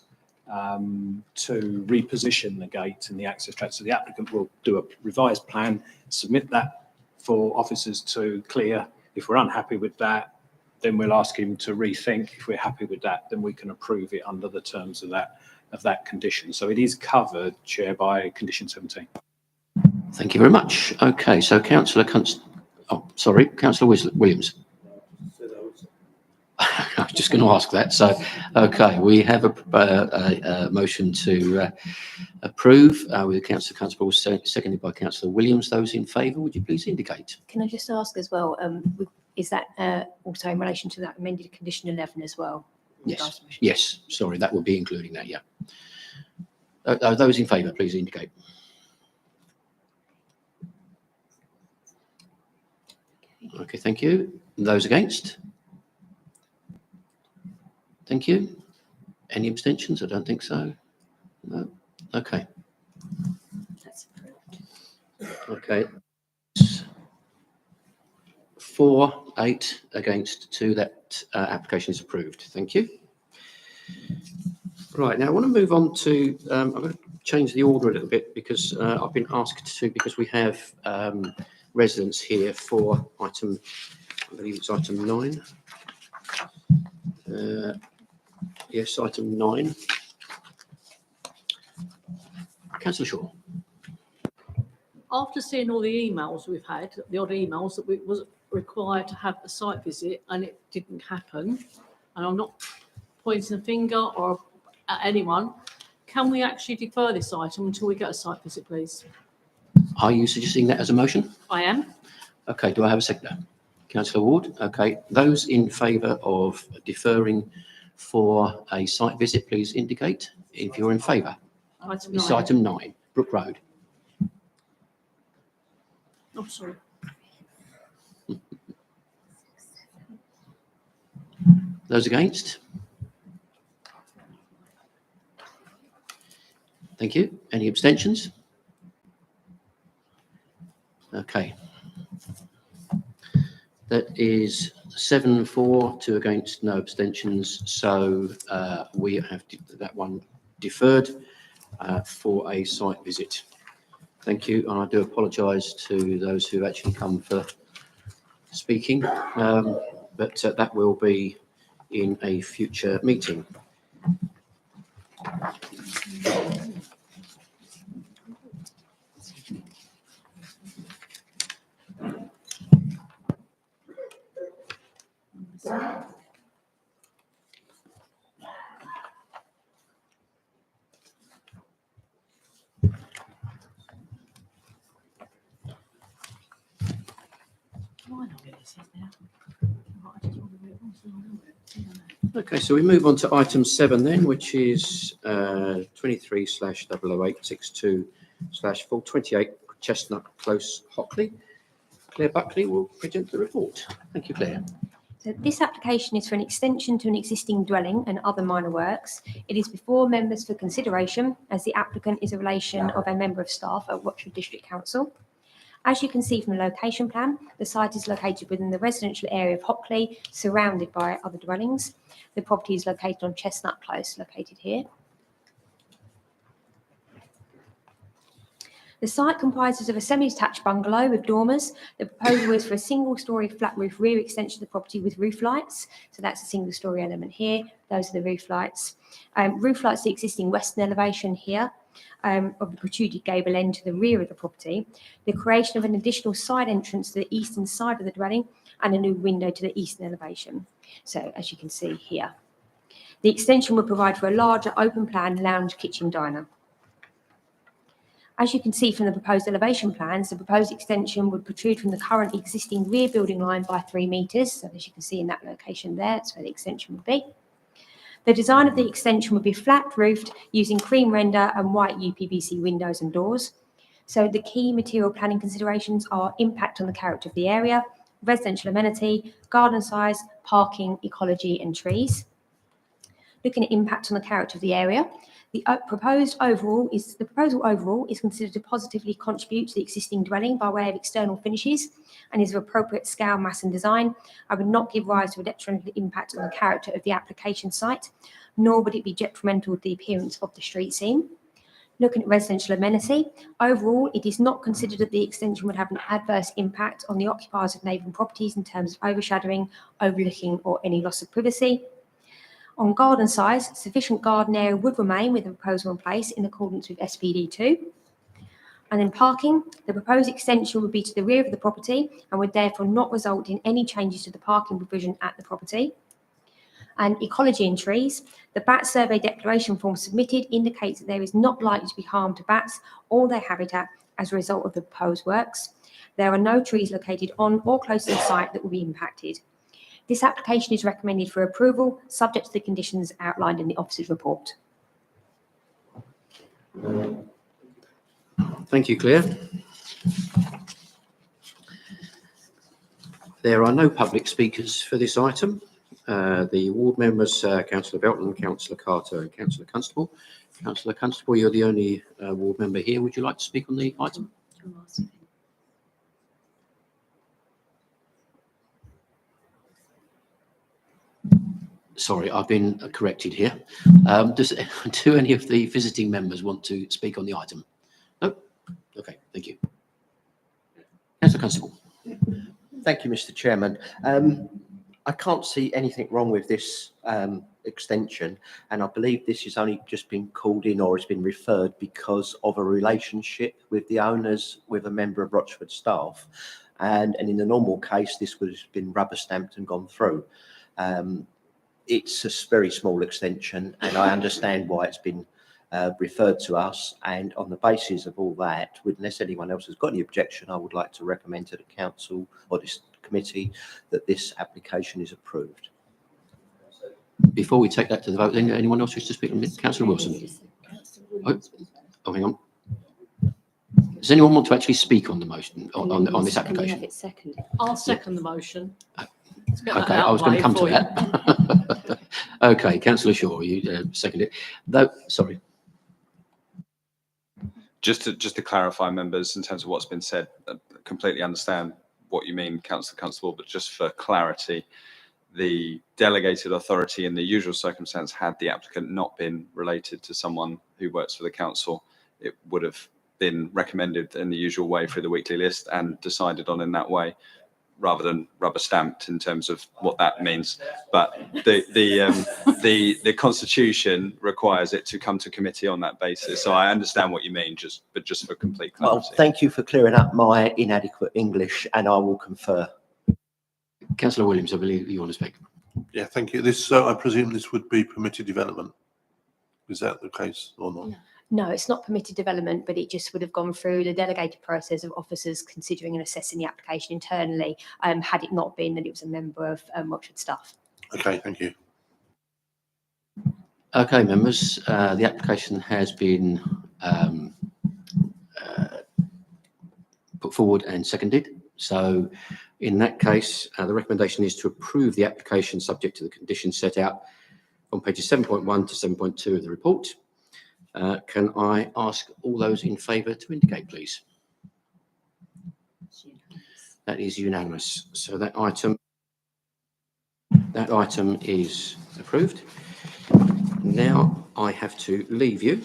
Speaker 4: to reposition the gate and the access track. So the applicant will do a revised plan, submit that for officers to clear. If we're unhappy with that, then we'll ask him to rethink. If we're happy with that, then we can approve it under the terms of that condition. So it is covered, Chair, by condition 17.
Speaker 2: Thank you very much. Okay, so Councillor Williams. I was just going to ask that. So, okay, we have a motion to approve with Councillor Constable, seconded by Councillor Williams. Those in favour, would you please indicate?
Speaker 9: Can I just ask as well, is that also in relation to that amended condition 11 as well?
Speaker 2: Yes. Yes. Sorry, that would be including that. Yeah. Those in favour, please indicate. Okay, thank you. Those against? Thank you. Any abstentions? I don't think so. No. Okay.
Speaker 9: That's approved.
Speaker 2: Okay. 4-8 against 2. That application is approved. Thank you. Right, now I want to move on to, I'm going to change the order a little bit because I've been asked to, because we have residents here for item, I believe it's item 9. Yes, item 9. Councillor Shaw.
Speaker 1: After seeing all the emails we've had, the odd emails that we was required to have a site visit and it didn't happen, and I'm not pointing a finger or at anyone, can we actually defer this item until we get a site visit, please?
Speaker 2: Are you suggesting that as a motion?
Speaker 1: I am.
Speaker 2: Okay, do I have a seconder? Councillor Ward. Okay, those in favour of deferring for a site visit, please indicate if you're in favour.
Speaker 1: Item
Speaker 2: It's
Speaker 1: 9.
Speaker 2: item 9, Brook Road.
Speaker 1: Oh, sorry.
Speaker 2: Those against? Thank you. Any abstentions? Okay. That is 7-4, 2 against, no abstentions. So we have that one deferred for a site visit. Thank you. And I do apologise to those who actually come for speaking, but that will be in a future meeting. Okay, so we move on to item 7 then, which is 23/00862/428 Chestnut Close, Hockley. Claire Buckley will present the report. Thank you, Claire.
Speaker 9: So this application is for an extension to an existing dwelling and other minor works. It is before members for consideration, as the applicant is a relation of a member of staff at Watford District Council. As you can see from the location plan, the site is located within the residential area of Hockley, surrounded by other dwellings. The property is located on Chestnut Close, located here. The site comprises of a semi-detached bungalow with dormers. The proposal is for a single-storey flat roof rear extension of the property with roof lights. So that's a single-storey element here. Those are the roof lights. Roof lights, the existing western elevation here of the protruded gable end to the rear of the property. The creation of an additional side entrance to the eastern side of the dwelling and a new window to the eastern elevation. So as you can see here, the extension will provide for a larger open plan lounge kitchen diner. As you can see from the proposed elevation plans, the proposed extension would protrude from the current existing rear building line by 3 metres. So as you can see in that location there, that's where the extension would be. The design of the extension would be flat roofed using cream render and white UPVC windows and doors. So the key material planning considerations are impact on the character of the area, residential amenity, garden size, parking, ecology and trees. Looking at impact on the character of the area, the proposal overall is considered to positively contribute to the existing dwelling by way of external finishes and is of appropriate scale, mass and design. I would not give rise to a detrimental impact on the character of the application site, nor would it be detrimental to the appearance of the street scene. Looking at residential amenity, overall, it is not considered that the extension would have an adverse impact on the occupiers of neighbouring properties in terms of overshadowing, overlooking or any loss of privacy. On garden size, sufficient garden area would remain with the proposal in place in accordance with SPD 2. And in parking, the proposed extension would be to the rear of the property and would therefore not result in any changes to the parking provision at the property. And ecology and trees, the bat survey declaration form submitted indicates that there is not likely to be harm to bats or their habitat as a result of the proposed works. There are no trees located on or close to the site that will be impacted. This application is recommended for approval, subject to the conditions outlined in the officer's report.
Speaker 2: Thank you, Claire. There are no public speakers for this item. The ward members, Councillor Belton, Councillor Carter and Councillor Constable. Councillor Constable, you're the only ward member here. Would you like to speak on the item? Sorry, I've been corrected here. Do any of the visiting members want to speak on the item? No? Okay, thank you. Councillor Constable.
Speaker 10: Thank you, Mr. Chairman. I can't see anything wrong with this extension, and I believe this has only just been called in or has been referred because of a relationship with the owners with a member of Rochford staff. And in the normal case, this would have been rubber stamped and gone through. It's a very small extension, and I understand why it's been referred to us. And on the basis of all that, unless anyone else has got any objection, I would like to recommend to the council or this committee that this application is approved.
Speaker 2: Before we take that to the vote, then anyone else wish to speak on it? Councillor Wilson. Oh, hang on. Does anyone want to actually speak on the motion on this application?
Speaker 1: I'll second the motion.
Speaker 2: Okay, I was going to come to that. Okay, Councillor Shaw, you second it. Though, sorry.
Speaker 11: Just to clarify, members, in terms of what's been said, I completely understand what you mean, Councillor Constable, but just for clarity, the delegated authority in the usual circumstance, had the applicant not been related to someone who works for the council, it would have been recommended in the usual way through the weekly list and decided on in that way, rather than rubber stamped in terms of what that means. But the constitution requires it to come to committee on that basis. So I understand what you mean, but just for complete clarity.
Speaker 10: Well, thank you for clearing up my inadequate English, and I will confer.
Speaker 2: Councillor Williams, I believe you want to speak.
Speaker 6: Yeah, thank you. This, I presume this would be permitted development. Is that the case or not?
Speaker 9: No, it's not permitted development, but it just would have gone through the delegated process of officers considering and assessing the application internally, had it not been that it was a member of Rochford staff.
Speaker 6: Okay, thank you.
Speaker 2: Okay, members, the application has been put forward and seconded. So in that case, the recommendation is to approve the application subject to the conditions set out on pages 7.1 to 7.2 of the report. Can I ask all those in favour to indicate, please? That is unanimous. So that item is approved. Now I have to leave you.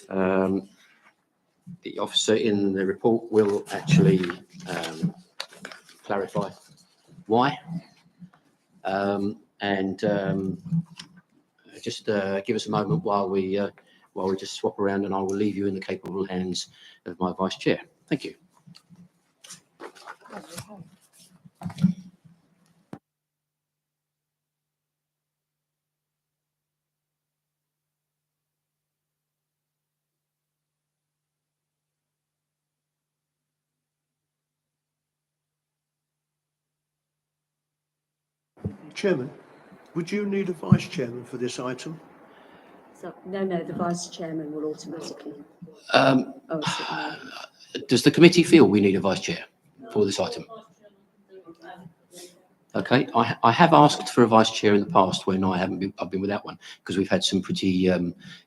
Speaker 2: The officer in the report will actually clarify why, just give us a moment while we just swap around, and I will leave you in the capable hands of my vice chair. Thank you.
Speaker 7: Chairman, would you need a vice chairman for this item?
Speaker 12: No, the vice chairman will automatically.
Speaker 2: Um,
Speaker 12: Oh, so
Speaker 2: Does the committee feel we need a vice chair for this item? Okay, I have asked for a vice chair in the past when I've been without one, because we've had some pretty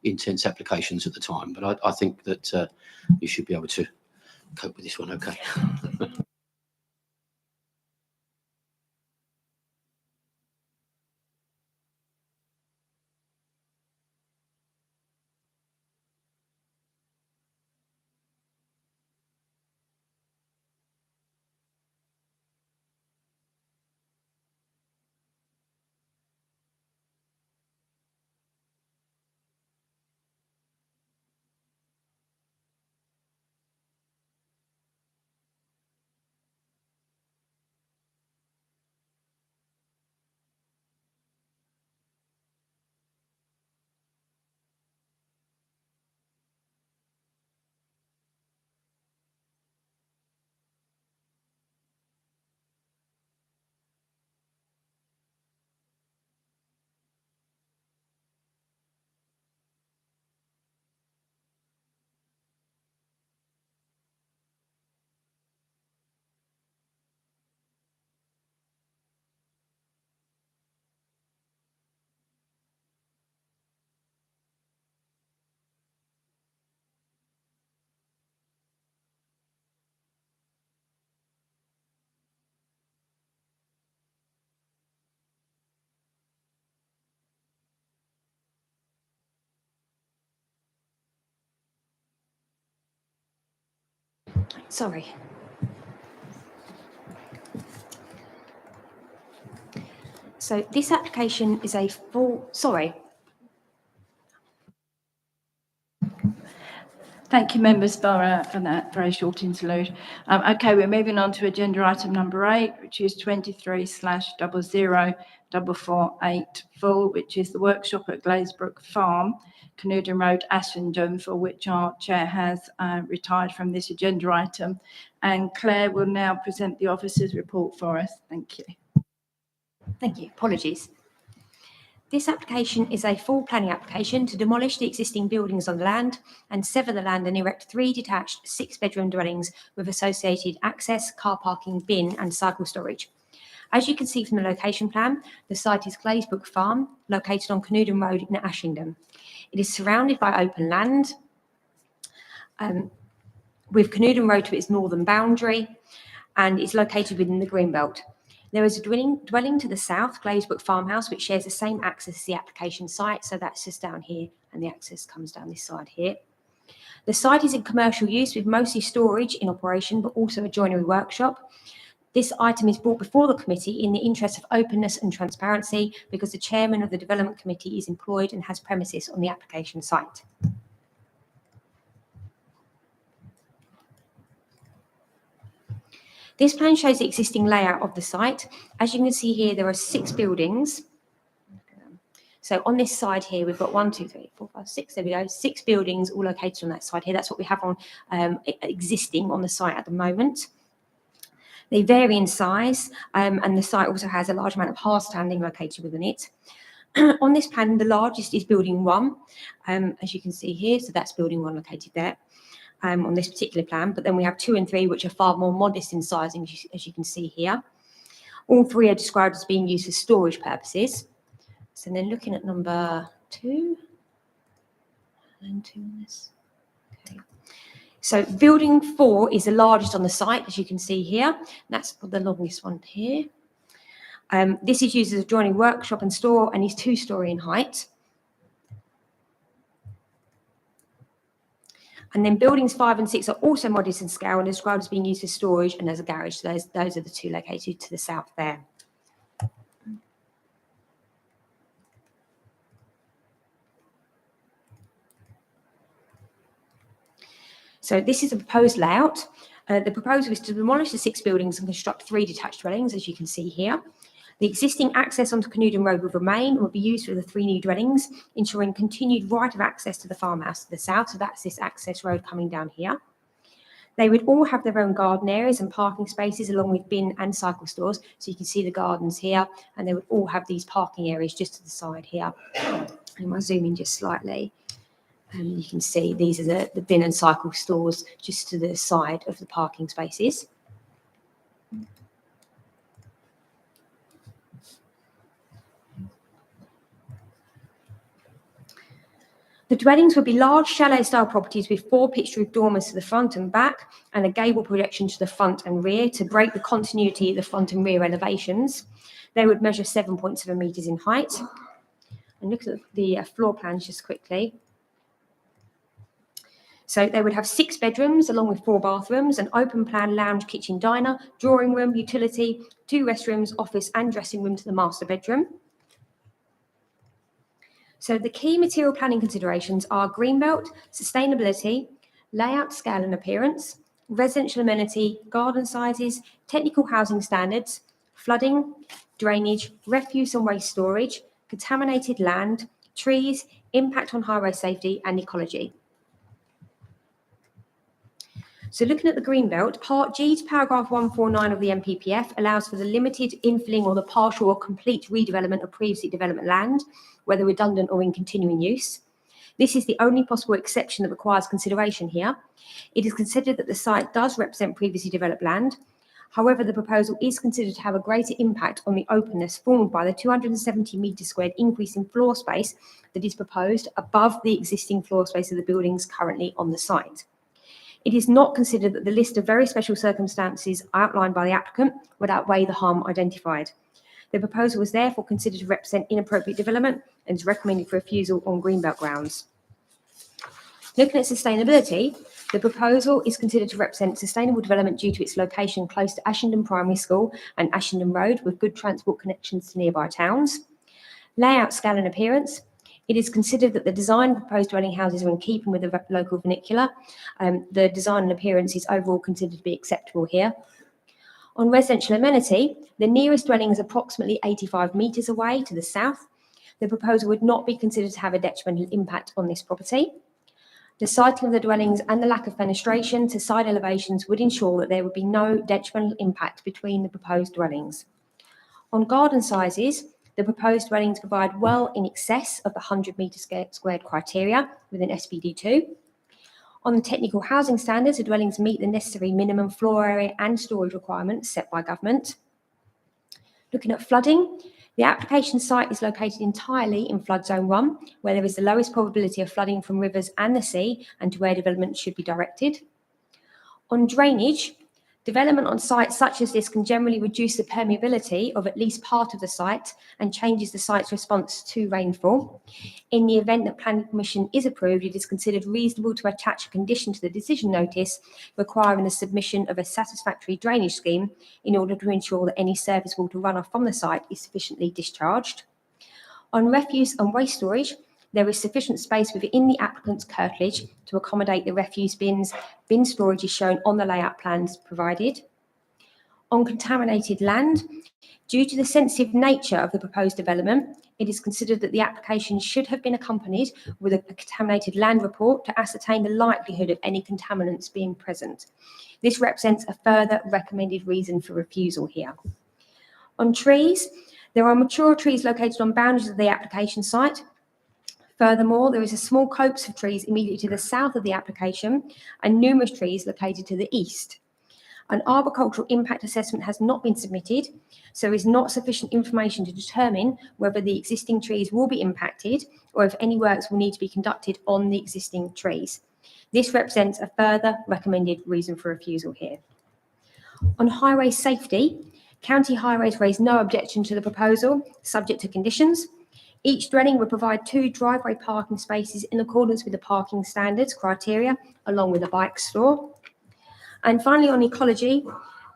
Speaker 2: intense applications at the time, but I think that you should be able to cope with this one, okay?
Speaker 9: Sorry. So this application is a full, sorry.
Speaker 13: Thank you, members, for that very short interlude. Okay, we're moving on to agenda item number 8, which is 23/000448 full, which is the workshop at Glazebrook Farm, Canuden Road, Ashenden, for which our chair has retired from this agenda item. And Claire will now present the officer's report for us. Thank you.
Speaker 9: Thank you. Apologies. This application is a full planning application to demolish the existing buildings on the land and sever the land and erect 3 detached 6-bedroom dwellings with associated access, car parking, bin and cycle storage. As you can see from the location plan, the site is Glazebrook Farm, located on Canuden Road in Ashenden. It is surrounded by open land, with Canuden Road to its northern boundary, and is located within the Greenbelt. There is a dwelling to the south, Glazebrook Farmhouse, which shares the same access as the application site. So that's just down here, and the access comes down this side here. The site is in commercial use with mostly storage in operation, but also a joinery workshop. This item is brought before the committee in the interest of openness and transparency because the chairman of the development committee is employed and has premises on the application site. This plan shows the existing layout of the site. As you can see here, there are 6 buildings. So on this side here, we've got 1, 2, 3, 4, 5, 6, there we go, 6 buildings all located on that side here. That's what we have on existing on the site at the moment. They vary in size, and the site also has a large amount of hard standing located within it. On this plan, the largest is building 1, as you can see here. So that's building 1 located there. On this particular plan, but then we have 2 and 3, which are far more modest in sizing, as you can see here. All 3 are described as being used for storage purposes. So then looking at number 2, and 2 on this. Okay. So building 4 is the largest on the site, as you can see here. That's the longest one here. This is used as a joinery workshop and store, and is 2-storey in height. And then buildings 5 and 6 are also modest in scale and described as being used for storage and as a garage. So those are the 2 located to the south there. So this is a proposed layout. The proposal is to demolish the 6 buildings and construct 3 detached dwellings, as you can see here. The existing access onto Canuden Road will remain and will be used for the 3 new dwellings, ensuring continued right of access to the farmhouse to the south. So that's this access road coming down here. They would all have their own garden areas and parking spaces along with bin and cycle stores. So you can see the gardens here, and they would all have these parking areas just to the side here. And I'll zoom in just slightly. And you can see these are the bin and cycle stores just to the side of the parking spaces. The dwellings would be large chalet-style properties with 4 pitched roof dormers to the front and back and a gable projection to the front and rear to break the continuity of the front and rear elevations. They would measure 7.7 metres in height. And look at the floor plans just quickly. So they would have 6 bedrooms along with 4 bathrooms, an open plan lounge, kitchen, diner, drawing room, utility, 2 restrooms, office and dressing room to the master bedroom. So the key material planning considerations are greenbelt, sustainability, layout, scale and appearance, residential amenity, garden sizes, technical housing standards, flooding, drainage, refuse and waste storage, contaminated land, trees, impact on highway safety and ecology. So looking at the greenbelt, Part G to paragraph 149 of the NPPF allows for the limited infilling or the partial or complete redevelopment of previously developed land, whether redundant or in continuing use. This is the only possible exception that requires consideration here. It is considered that the site does represent previously developed land. However, the proposal is considered to have a greater impact on the openness formed by the 270 metres squared increase in floor space that is proposed above the existing floor space of the buildings currently on the site. It is not considered that the list of very special circumstances outlined by the applicant would outweigh the harm identified. The proposal was therefore considered to represent inappropriate development and is recommended for refusal on greenbelt grounds. Looking at sustainability, the proposal is considered to represent sustainable development due to its location close to Ashenden Primary School and Ashenden Road with good transport connections to nearby towns. Layout, scale and appearance. It is considered that the design of proposed dwelling houses are in keeping with the local vernacular. The design and appearance is overall considered to be acceptable here. On residential amenity, the nearest dwelling is approximately 85 metres away to the south. The proposal would not be considered to have a detrimental impact on this property. The siting of the dwellings and the lack of fenestration to side elevations would ensure that there would be no detrimental impact between the proposed dwellings. On garden sizes, the proposed dwellings provide well in excess of the 100 metre squared criteria within SPD2. On the technical housing standards, the dwellings meet the necessary minimum floor area and storage requirements set by government. Looking at flooding, the application site is located entirely in flood zone 1, where there is the lowest probability of flooding from rivers and the sea and to where development should be directed. On drainage, development on sites such as this can generally reduce the permeability of at least part of the site and changes the site's response to rainfall. In the event that planning permission is approved, it is considered reasonable to attach a condition to the decision notice requiring the submission of a satisfactory drainage scheme in order to ensure that any surface water runoff from the site is sufficiently discharged. On refuse and waste storage, there is sufficient space within the applicant's curtilage to accommodate the refuse bins. Bin storage is shown on the layout plans provided. On contaminated land, due to the sensitive nature of the proposed development, it is considered that the application should have been accompanied with a contaminated land report to ascertain the likelihood of any contaminants being present. This represents a further recommended reason for refusal here. On trees, there are mature trees located on boundaries of the application site. Furthermore, there is a small copse of trees immediately to the south of the application and numerous trees located to the east. An arboricultural impact assessment has not been submitted, so there is not sufficient information to determine whether the existing trees will be impacted or if any works will need to be conducted on the existing trees. This represents a further recommended reason for refusal here. On highway safety, County Highways raised no objection to the proposal, subject to conditions. Each dwelling would provide 2 driveway parking spaces in accordance with the parking standards criteria, along with a bike store. And finally, on ecology,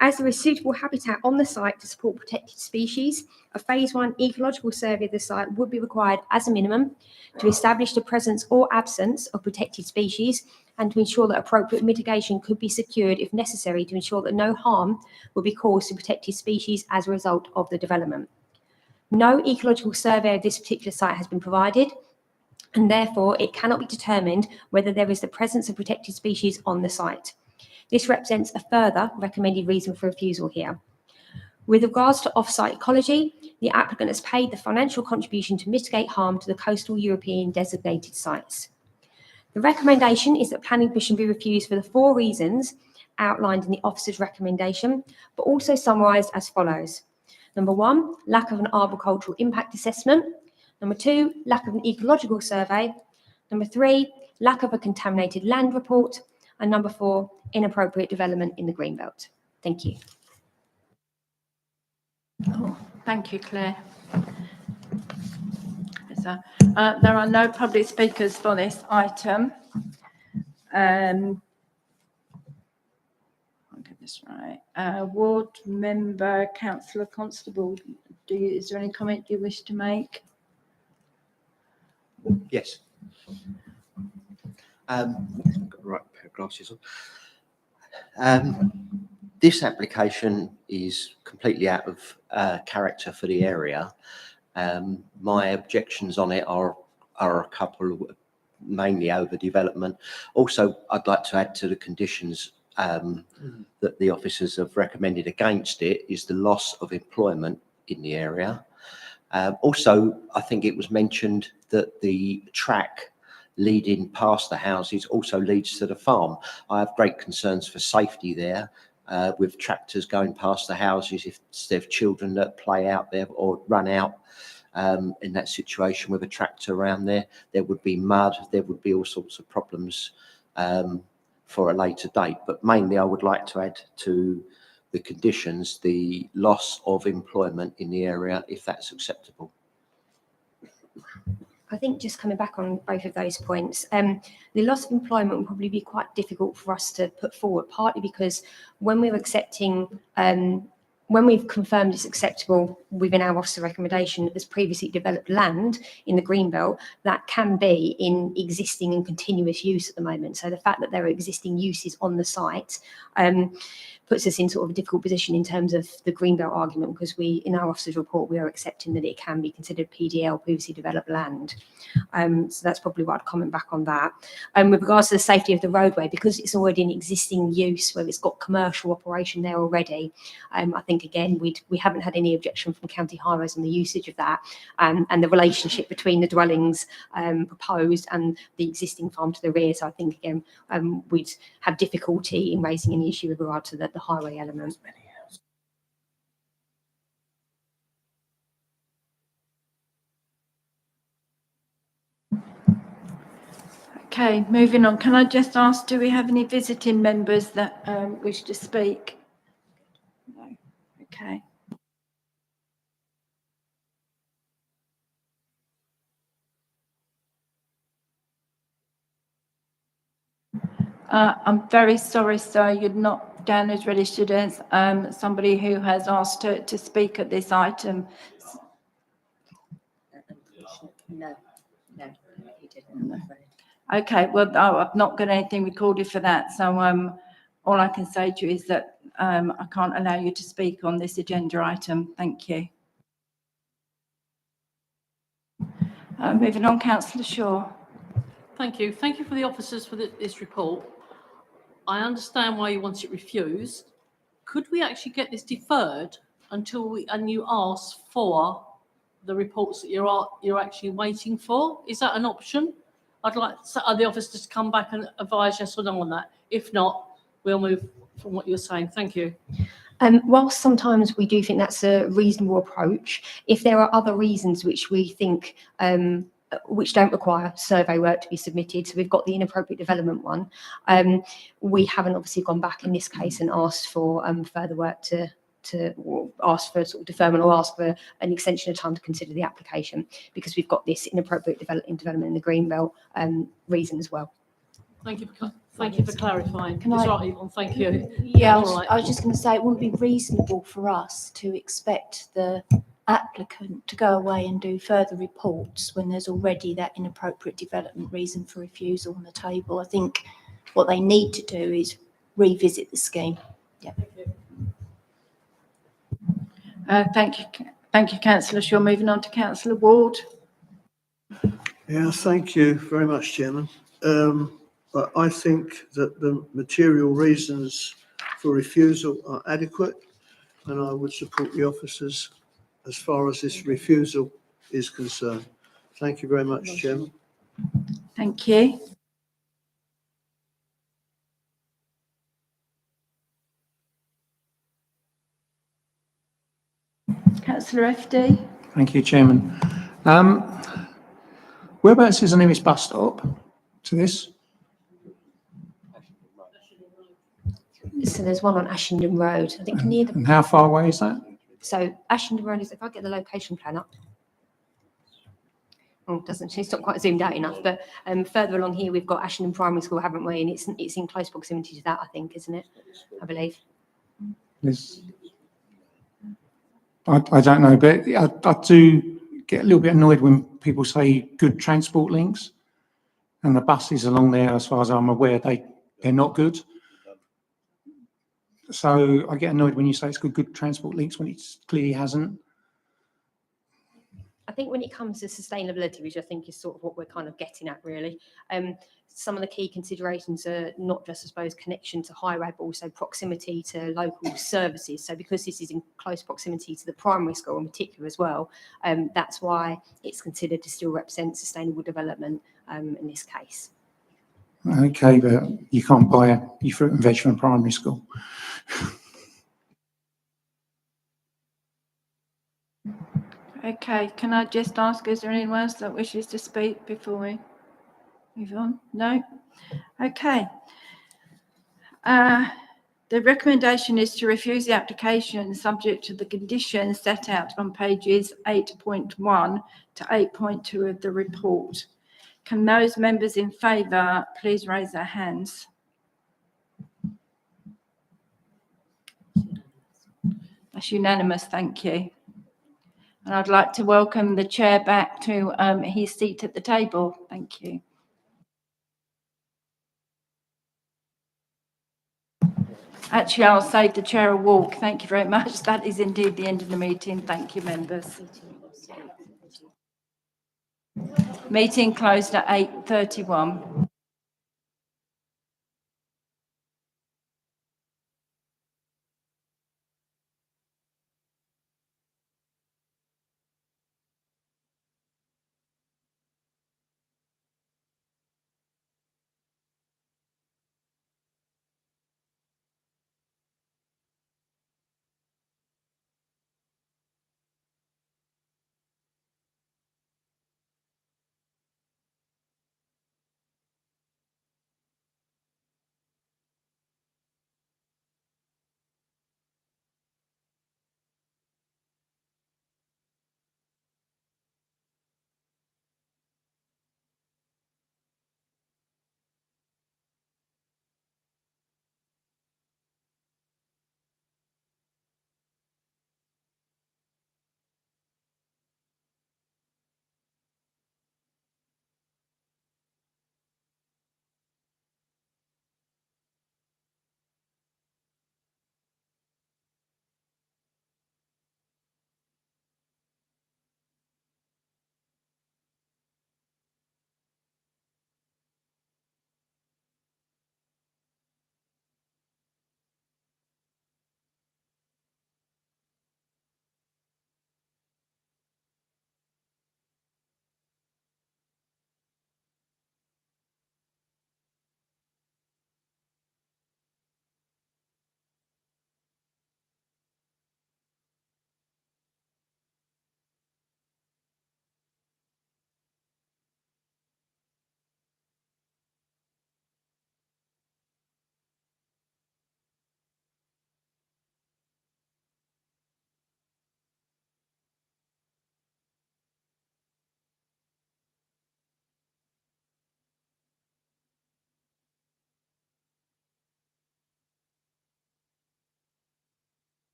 Speaker 9: as there is suitable habitat on the site to support protected species, a phase 1 ecological survey of the site would be required as a minimum to establish the presence or absence of protected species and to ensure that appropriate mitigation could be secured if necessary to ensure that no harm will be caused to protected species as a result of the development. No ecological survey of this particular site has been provided, and therefore it cannot be determined whether there is the presence of protected species on the site. This represents a further recommended reason for refusal here. With regards to off-site ecology, the applicant has paid the financial contribution to mitigate harm to the coastal European designated sites. The recommendation is that planning permission be refused for the 4 reasons outlined in the officer's recommendation, but also summarised as follows. Number 1, lack of an arboricultural impact assessment. Number 2, lack of an ecological survey. Number 3, lack of a contaminated land report. And number 4, inappropriate development in the Greenbelt. Thank you.
Speaker 13: Oh, thank you, Claire. So, there are no public speakers for this item. I'll get this right. Ward member, Councillor Constable, is there any comment you wish to make?
Speaker 10: Yes. Got the right pair of glasses on. This application is completely out of character for the area. My objections on it are a couple, mainly overdevelopment. Also, I'd like to add to the conditions that the officers have recommended against it is the loss of employment in the area. Also, I think it was mentioned that the track leading past the houses also leads to the farm. I have great concerns for safety there. With tractors going past the houses, if there's children that play out there or run out in that situation with a tractor around there, there would be mud, there would be all sorts of problems for a later date. But mainly I would like to add to the conditions the loss of employment in the area, if that's acceptable.
Speaker 9: I think just coming back on both of those points, the loss of employment will probably be quite difficult for us to put forward, partly because when we're accepting, when we've confirmed it's acceptable within our officer recommendation that there's previously developed land in the Greenbelt, that can be in existing and continuous use at the moment. So the fact that there are existing uses on the site puts us in sort of a difficult position in terms of the Greenbelt argument, because we, in our officer's report, we are accepting that it can be considered PDL, previously developed land. So that's probably what I'd comment back on that. With regards to the safety of the roadway, because it's already in existing use where it's got commercial operation there already, I think again we haven't had any objection from County Highways on the usage of that, and the relationship between the dwellings proposed and the existing farm to the rear. So I think again we'd have difficulty in raising any issue with regard to the highway element.
Speaker 13: Okay, moving on. Can I just ask, do we have any visiting members that wish to speak? No. Okay. I'm very sorry, sir, you're not down as registered as somebody who has asked to speak at this item.
Speaker 12: No, he didn't, I'm afraid.
Speaker 13: Okay, well, I've not got anything recorded for that, so all I can say to you is that I can't allow you to speak on this agenda item. Thank you. Moving on, Councillor Shaw.
Speaker 1: Thank you. Thank you for the officers for this report. I understand why you want it refused. Could we actually get this deferred until you ask for the reports that you're actually waiting for? Is that an option? I'd like the officers to come back and advise yes or no on that. If not, we'll move from what you're saying. Thank you.
Speaker 9: Whilst sometimes we do think that's a reasonable approach, if there are other reasons which we think which don't require survey work to be submitted, so we've got the inappropriate development one, we haven't obviously gone back in this case and asked for further work to ask for sort of deferment or ask for an extension of time to consider the application, because we've got this inappropriate development in the Greenbelt reason as well.
Speaker 1: Thank you for clarifying.
Speaker 12: Can
Speaker 1: It's
Speaker 12: I-
Speaker 1: right, Yvonne, thank you.
Speaker 12: Yeah,
Speaker 1: All right.
Speaker 12: I was just going to say, it wouldn't be reasonable for us to expect the applicant to go away and do further reports when there's already that inappropriate development reason for refusal on the table. I think what they need to do is revisit the scheme. Yeah.
Speaker 13: Thank you, Councillor Shaw. Moving on to Councillor Ward.
Speaker 7: Yeah, thank you very much, Chairman. But I think that the material reasons for refusal are adequate. and I would support the officers as far as this refusal is concerned. Thank you very much, Chairman.
Speaker 13: Thank you. Councillor FD.
Speaker 8: Thank you, Chairman. Whereabouts is the nearest bus stop to this?
Speaker 9: So there's one on Ashenden Road, I think near the,
Speaker 8: And how far away is that?
Speaker 9: so Ashenden Road is, if I get the location plan up. Oh, doesn't, it's not quite zoomed out enough, but further along here, we've got Ashenden Primary School, haven't we? And it's in close proximity to that, I think, isn't it? I believe.
Speaker 8: I don't know, but I do get a little bit annoyed when people say good transport links, and the buses along there, as far as I'm aware, they're not good. So I get annoyed when you say it's good transport links when it clearly hasn't.
Speaker 9: I think when it comes to sustainability, which I think is sort of what we're kind of getting at really, some of the key considerations are not just, I suppose, connection to highway, but also proximity to local services. So because this is in close proximity to the primary school in particular as well, that's why it's considered to still represent sustainable development in this case.
Speaker 8: Okay, but you can't buy your fruit and veg from primary school.
Speaker 13: Okay, can I just ask, is there anyone else that wishes to speak before we move on? No? Okay. The recommendation is to refuse the application subject to the conditions set out on pages 8.1 to 8.2 of the report. Can those members in favour please raise their hands? That's unanimous, thank you. And I'd like to welcome the chair back to his seat at the table. Thank you. Actually, I'll save the chair a walk. Thank you very much. That is indeed the end of the meeting. Thank you, members. Meeting closed at 8:31.